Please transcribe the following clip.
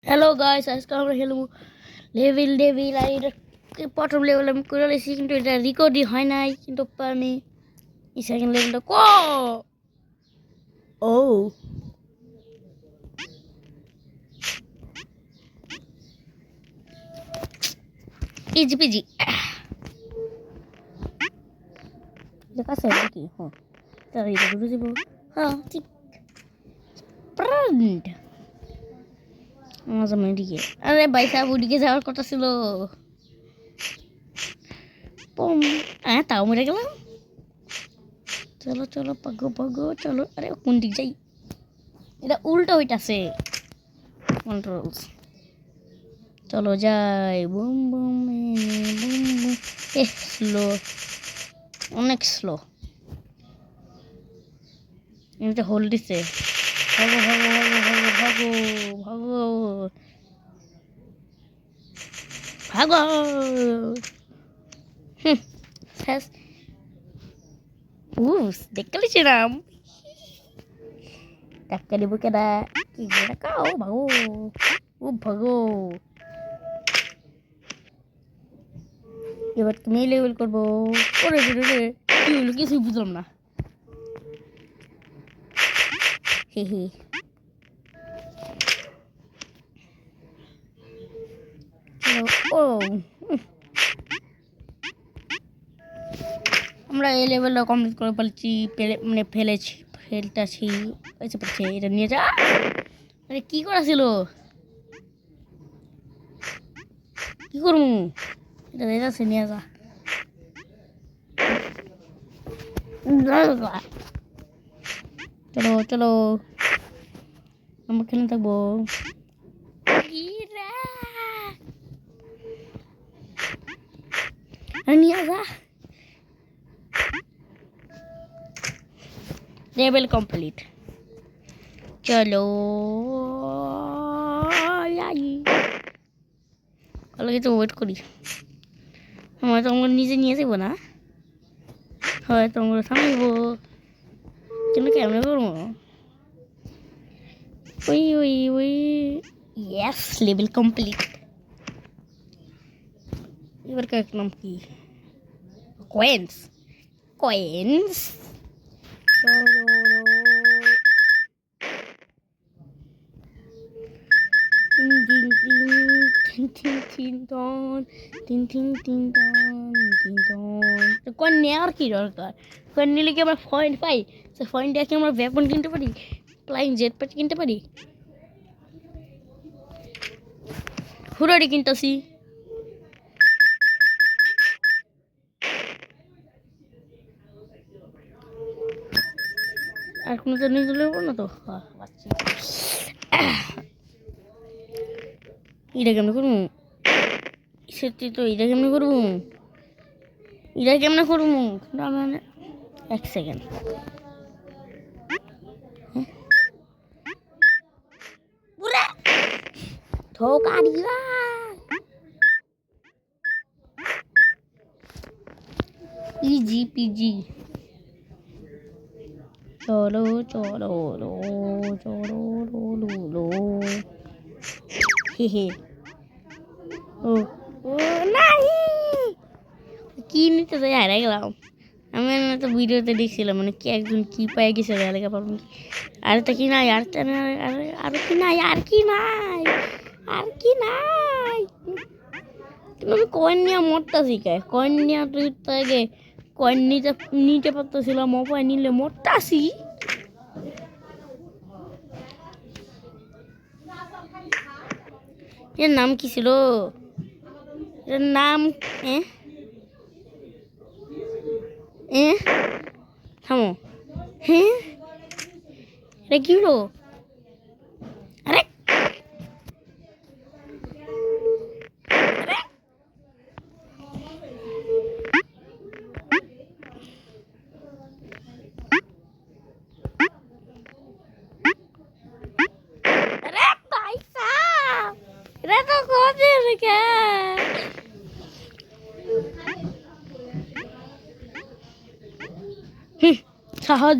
Hello guys, আজকে আমরা খেলবো লেভেল ডেভিল। আর এটা প্রথম লেভেল আমি করে নিয়েছি, কিন্তু এটা রেকর্ডই হয় নাই। কিন্তু আমি এই সেকেন্ড লেভেলটা ও ইজি পিজি। এটা কাছে নাকি? হ্যাঁ, তাহলে এটা ঢুকে যাবো। হ্যাঁ ঠিক। প্রান্ড আমার সামনে দিকে, আরে ভাই সাহেব ওদিকে যাওয়ার কথা ছিল। পম, হ্যাঁ তাও মরে গেলাম। চলো চলো পাগো পাগো চলো। আরে কোন দিক যাই? এটা উল্টো হইতাছে কন্ট্রোলস। চলো যাই। Boom boom boom boom. Slow, অনেক স্লো। এমনিতে হোল্ড দিছে। ভাগো ভাগো ভাগো ভাগো ভাগো ভাগো ভাগো। শেষ। দেখতে লিছিলাম ধাক্কা দিব কেডা কি কাও ভাগো। ভাগো। এবার তুমি লেভেল করবো। ওরে রে রে, কি হলো কিছুই বুঝলাম না। হে হে। ও আমরা এই লেভেলটা কমপ্লিট করে ফেলছি, মানে ফেলতেছি। এটা নিয়ে যা। আরে কি করা ছিল? কি করবো? এটা যাচ্ছে নিয়ে যা। চলো চলো, আমরা খেলে থাকবো। নিয়ে যা। Level complete. চলো কিছু ওয়েট করি। আমরা তো আমরা নিজে নিয়ে যাবো না, হয়তো আমরা থামাইবো। কিন্তু কেমন করবো? ওই ওই ওই, ইয়েস লেভেল কমপ্লিট। এবার কার নাম কি? কয়েন্স। কয়েন্স। কয়েন নেওয়ার কি দরকার? কয়েন নিলে কি আমরা পয়েন্ট পাই? সে পয়েন্ট দিয়ে কি আমরা ওয়েপন কিনতে পারি, ফ্লাইং জেট প্যাড কিনতে পারি? হুরাড়ি কিনতেছি। আর কোনো তো নিয়ে দিলে না তো। এটা কেমন করবো? সত্যি তো এটা কেমন করবো? এটা কেমন করবো? এক সেকেন্ড। ধোকা দিবা। Easy PG. চলো চলো লো, চলো লো লো লো। হে হে। ও ও নাই, কি নিতে যাই হারাই গেলাম। আমি তো ভিডিওতে দেখছিলাম, মানে কি একজন কি পাই গেছে এলাকা পারবেন কি। আর তো কি নাই, আর আর কি নাই, আর কি নাই, আর কি নাই। কিন্তু আমি কয়েন নিয়ে মরতা শিখায়। কয়েন নিয়ে তুই আগে কয়েন নিতে নিতে পারতেছিলাম, অপায় নিলে মরতাছি। এর নাম কি ছিল? এর নাম থামো। হ্যাঁ, এটা কি হলো? আরে আরে পয়সা, এটা তো কোথায় রেখে? সহজ।